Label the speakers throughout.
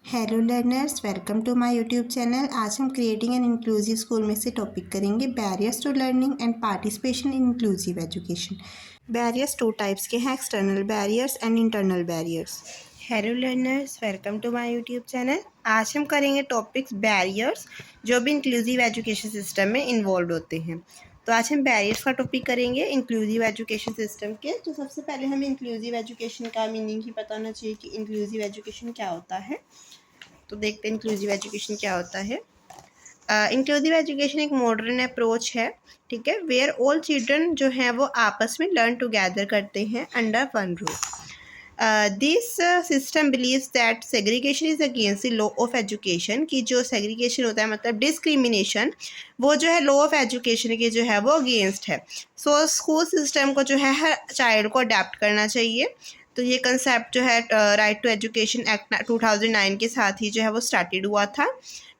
Speaker 1: Hello learners, welcome to my YouTube channel. आज हम creating an inclusive school में से टॉपिक करेंगे barriers to learning and participation in inclusive education. Barriers two types के हैं, external barriers and internal barriers. Hello learners, welcome to my YouTube channel. आज हम करेंगे टॉपिक्स बैरियर्स जो भी इंक्लूसिव एजुकेशन सिस्टम में इन्वॉल्व होते हैं। तो आज हम बैरियर्स का टॉपिक करेंगे इंक्लूसिव एजुकेशन सिस्टम के। तो सबसे पहले हमें इंक्लूसिव एजुकेशन का मीनिंग ही पता होना चाहिए कि इंक्लूसिव एजुकेशन क्या होता है। तो देखते हैं इंक्लूसिव एजुकेशन क्या होता है। इंक्लूसिव एजुकेशन एक मॉडर्न अप्रोच है, ठीक है, वेयर ऑल चिल्ड्रन जो हैं वो आपस में लर्न टुगेदर करते हैं under one roof. This system believes that segregation is against the law of education, की जो सेग्रीगेशन होता है मतलब डिस्क्रिमिनेशन, वो जो है लॉ ऑफ एजुकेशन के जो है वो अगेंस्ट है। सो स्कूल सिस्टम को जो है हर चाइल्ड को अडेप्ट करना चाहिए। तो ये कंसेप्ट जो है राइट टू एजुकेशन एक्ट 2009 के साथ ही जो है वो स्टार्टेड हुआ था,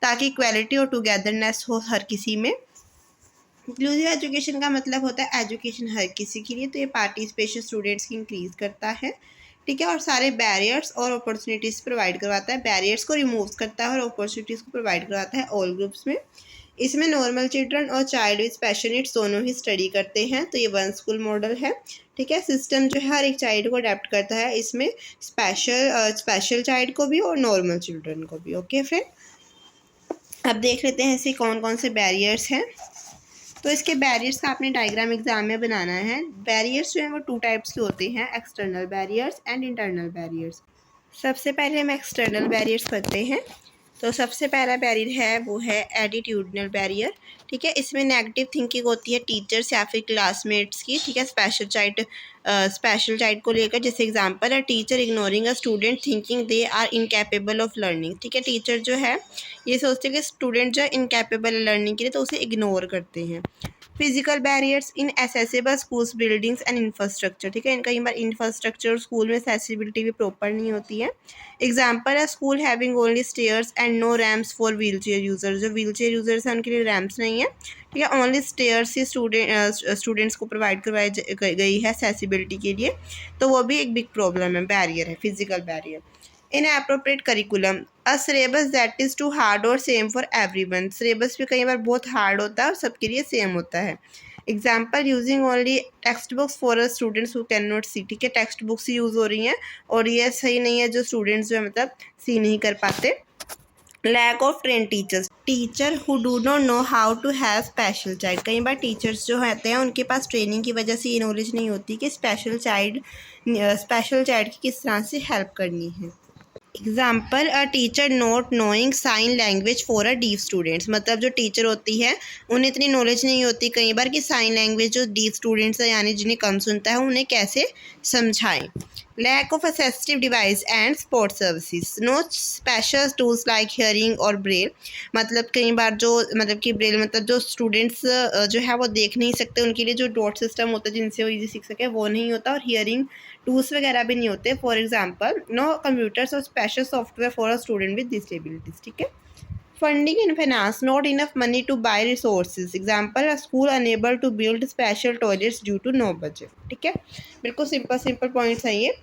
Speaker 1: ताकि इक्वालिटी और टुगेदरनेस हो हर किसी में। इंक्लूसिव एजुकेशन का मतलब होता है एजुकेशन हर किसी के लिए। तो ये पार्टिसिपेशन स्टूडेंट्स की इंक्रीज करता है, ठीक है, और सारे बैरियर्स और अपॉर्चुनिटीज़ प्रोवाइड करवाता है। बैरियर्स को रिमूव करता है और अपॉर्चुनिटीज़ को प्रोवाइड करवाता है ऑल ग्रुप्स में। इसमें नॉर्मल चिल्ड्रन और चाइल्ड विद स्पेशल नीड्स दोनों ही स्टडी करते हैं। तो ये वन स्कूल मॉडल है, ठीक है। सिस्टम जो है हर एक चाइल्ड को अडेप्ट करता है, इसमें स्पेशल चाइल्ड को भी और नॉर्मल चिल्ड्रन को भी। ओके फ्रेंड, अब देख लेते हैं ऐसे कौन कौन से बैरियर्स हैं। तो इसके बैरियर्स का आपने डायग्राम एग्जाम में बनाना है। बैरियर्स जो हैं वो टू टाइप्स के होते हैं, external barriers and internal barriers. सबसे पहले हम एक्सटर्नल बैरियर्स करते हैं। तो सबसे पहला बैरियर है वो है एटीट्यूडनल बैरियर, ठीक है। इसमें नेगेटिव थिंकिंग होती है टीचर्स या फिर क्लासमेट्स की, ठीक है, स्पेशल चाइल्ड को लेकर। जैसे एग्जांपल है teacher ignoring a student thinking they are incapable of learning, ठीक है। टीचर जो है ये सोचते हैं कि स्टूडेंट जो है इनकैपेबल है लर्निंग के लिए, तो उसे इग्नोर करते हैं। Physical barriers inaccessible schools buildings and infrastructure, ठीक है। कई बार इंफ्रास्ट्रक्चर स्कूल में एक्सेसिबिलिटी भी प्रॉपर नहीं होती है। एग्जाम्पल है school having only stairs and no ramps for wheelchair user. जो व्हील चेयर यूजर्स हैं उनके लिए रैम्प्स नहीं है, ठीक है, ओनली स्टेयर्स ही स्टूडेंट्स को प्रोवाइड करवाई गई है एक्सेसिबिलिटी के लिए। तो वो भी एक बिग प्रॉब्लम है, बैरियर है, physical barrier. Inappropriate curriculum, a syllabus that is too hard और सेम फॉर एवरीवन। सिलेबस भी कई बार बहुत हार्ड होता है और सबके लिए सेम होता है। Example using only text books for students who can not see, ठीक है, टेक्स्ट बुक्स यूज़ हो रही हैं और ये सही नहीं है जो स्टूडेंट्स जो है मतलब सी नहीं कर पाते। Lack of train teacher who do not know how to have special child. कई बार टीचर्स जो होते हैं उनके पास ट्रेनिंग की वजह से ये नॉलेज नहीं होती कि स्पेशल चाइल्ड की किस तरह से हेल्प करनी है। Example, a teacher not knowing sign language for a deaf students. मतलब जो टीचर होती है उन्हें इतनी नॉलेज नहीं होती कई बार कि साइन लैंग्वेज जो डीफ स्टूडेंट्स है यानी जिन्हें कम सुनता है उन्हें कैसे समझाएं। Lack of assistive device and support services, no special tools like hearing और ब्रेल। मतलब कई बार जो मतलब कि ब्रेल मतलब जो स्टूडेंट्स जो है वो देख नहीं सकते, उनके लिए जो डॉट सिस्टम होता है जिनसे वो इजी सीख सके वो नहीं होता, और हियरिंग टूल्स वगैरह भी नहीं होते। फॉर एग्जाम्पल नो कंप्यूटर्स और special software for a student with disabilities, ठीक है। Funding and finance, not enough money to buy resources. Example, a school unable to build special toilets due to no budget, ठीक है। बिल्कुल simple points हैं ये।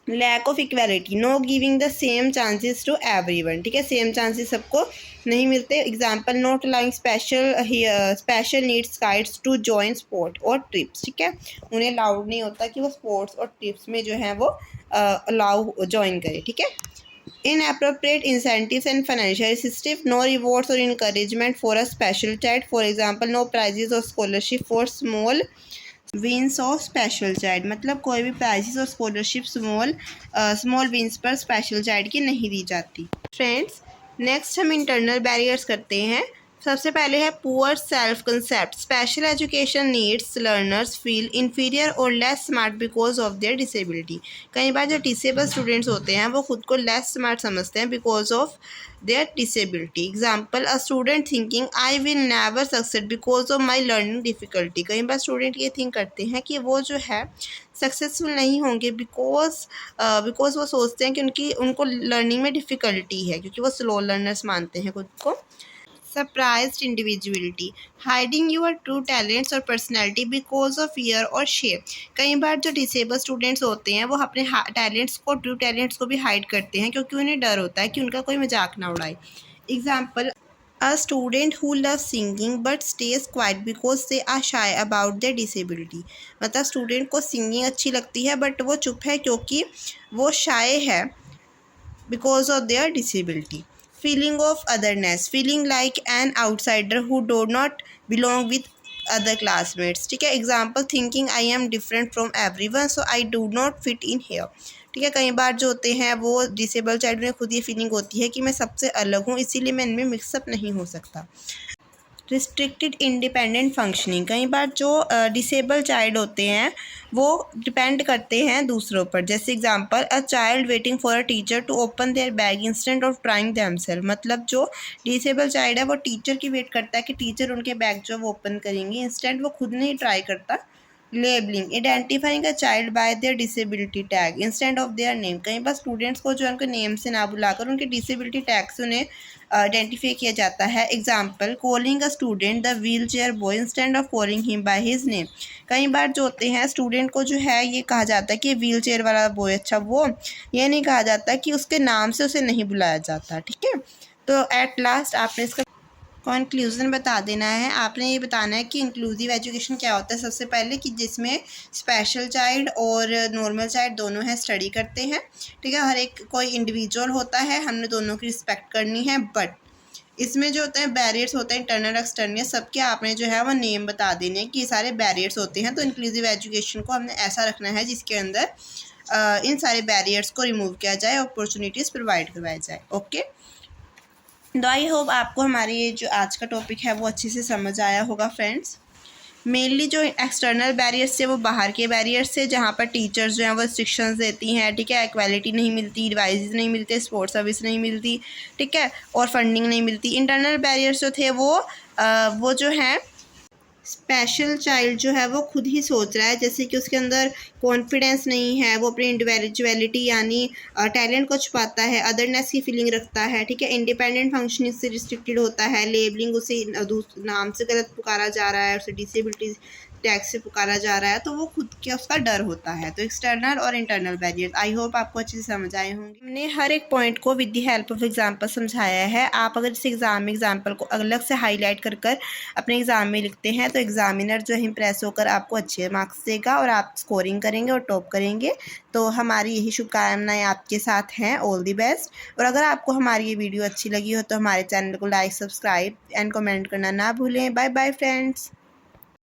Speaker 1: Lack of equality, no giving the same chances to everyone, ठीक है, same chances सबको नहीं मिलते। Example, not allowing special needs guides to join sport और ट्रिप्स, ठीक है, उन्हें अलाउड नहीं होता कि वो स्पोर्ट्स और ट्रिप्स में जो है वो अलाउ ज्वाइन करें, ठीक है। Inappropriate incentives and financial assistance, no rewards or encouragement for a special child. For example, no prizes or scholarship for small wins of special child. मतलब कोई भी प्राइजेस और स्कॉलरशिप स्मॉल विंस पर special child की नहीं दी जाती। Friends, next हम इंटरनल बैरियर्स करते हैं। सबसे पहले है poor self concept. Special education needs learners feel inferior और less smart because of their disability. कई बार जो डिसेबल स्टूडेंट्स होते हैं वो खुद को लेस स्मार्ट समझते हैं because of their disability. Example, a student thinking I will never succeed because of my learning difficulty. कई बार स्टूडेंट ये थिंक करते हैं कि वो जो है सक्सेसफुल नहीं होंगे बिकॉज वो सोचते हैं कि उनको लर्निंग में डिफ़िकल्टी है, क्योंकि वो स्लो लर्नर्स मानते हैं खुद को। Surprised individuality, hiding your true talents और पर्सनैलिटी बिकॉज ऑफ फियर और शेम। कई बार जो डिसेबल स्टूडेंट्स होते हैं वो अपने टैलेंट्स को, ट्रू टैलेंट्स को भी हाइड करते हैं क्योंकि उन्हें डर होता है कि उनका कोई मजाक ना उड़ाए। Example, A student who loves singing but stays quiet because they are shy about their disability। मतलब स्टूडेंट को सिंगिंग अच्छी लगती है बट वो चुप है क्योंकि वो शाय है because of their disability। Feeling of otherness, feeling like an outsider who do not belong with other classmates। ठीक है, example, thinking I am different from everyone so I do not fit in here. ठीक है, कई बार जो होते हैं वो डिसेबल चाइल्ड में खुद ये फीलिंग होती है कि मैं सबसे अलग हूँ, इसीलिए मैं इनमें मिक्सअप नहीं हो सकता। रिस्ट्रिक्टेड इंडिपेंडेंट फंक्शनिंग, कई बार जो डिसेबल चाइल्ड होते हैं वो डिपेंड करते हैं दूसरों पर। जैसे example, a child waiting for a teacher to open their bag instant of trying themself. मतलब जो डिसेबल चाइल्ड है वो टीचर की वेट करता है कि टीचर उनके बैग जो वो ओपन करेंगे, इंस्टेंट वो खुद नहीं ट्राई करता। Labelling, identifying a child bye there disability tag instant of their name. कई बार स्टूडेंट्स को जो उनके नेम से ना बुलाकर उनके डिसेबिलिटी टैग से उन्हें आइडेंटिफाई किया जाता है। Example, calling a student the wheel chair boy instead of calling him by his name. कई बार जो होते हैं स्टूडेंट को जो है ये कहा जाता है कि व्हील चेयर वाला बॉय, अच्छा वो ये नहीं कहा जाता कि उसके नाम से उसे नहीं बुलाया जाता। ठीक है, तो एट लास्ट आपने इसका कंक्लूजन बता देना है। आपने ये बताना है कि इंक्लूसिव एजुकेशन क्या होता है। सबसे पहले कि जिसमें स्पेशल चाइल्ड और नॉर्मल चाइल्ड दोनों हैं स्टडी करते हैं। ठीक है, हर एक कोई इंडिविजुअल होता है, हमने दोनों की रिस्पेक्ट करनी है। बट इसमें जो होते हैं बैरियर्स होते हैं इंटरनल एक्सटर्नल, सबके आपने जो है वो नेम बता देने हैं कि ये सारे बैरियर्स होते हैं। तो इंक्लूसिव एजुकेशन को हमने ऐसा रखना है जिसके अंदर इन सारे बैरियर्स को रिमूव किया जाए, अपॉर्चुनिटीज़ प्रोवाइड करवाई जाए। ओके, तो आई होप आपको हमारी ये जो आज का टॉपिक है वो अच्छे से समझ आया होगा फ्रेंड्स। मेनली जो एक्सटर्नल बैरियर्स थे वो बाहर के बैरियर्स थे जहाँ पर टीचर्स जो हैं वो रिस्ट्रिक्शंस देती हैं। ठीक है, इक्वालिटी नहीं मिलती, डिवाइसेस नहीं मिलते, स्पोर्ट सर्विस नहीं मिलती। ठीक है, और फंडिंग नहीं मिलती। इंटरनल बैरियर्स जो थे वो जो हैं स्पेशल चाइल्ड जो है वो खुद ही सोच रहा है, जैसे कि उसके अंदर कॉन्फिडेंस नहीं है, वो अपनी इंडिविजुअलिटी यानी टैलेंट को छुपाता है, अदरनेस की फीलिंग रखता है। ठीक है, इंडिपेंडेंट फंक्शनिंग से रिस्ट्रिक्टेड होता है, लेबलिंग उसे नाम से गलत पुकारा जा रहा है, उसे डिसेबिलिटी टैग से पुकारा जा रहा है, तो वो खुद के उसका डर होता है। तो एक्सटर्नल और इंटरनल बैरियर्स आई होप आपको अच्छे से समझ आए होंगे। हमने हर एक पॉइंट को with the help of example समझाया है। आप अगर इस एग्जाम में एग्जांपल को अलग से हाईलाइट कर कर अपने एग्जाम में लिखते हैं तो एग्जामिनर जो है इम्प्रेस होकर आपको अच्छे मार्क्स देगा और आप स्कोरिंग करेंगे और टॉप करेंगे। तो हमारी यही शुभकामनाएं आपके साथ हैं। All the best. और अगर आपको हमारी ये वीडियो अच्छी लगी हो तो हमारे चैनल को लाइक, सब्सक्राइब एंड कमेंट करना ना भूलें। Bye bye friends.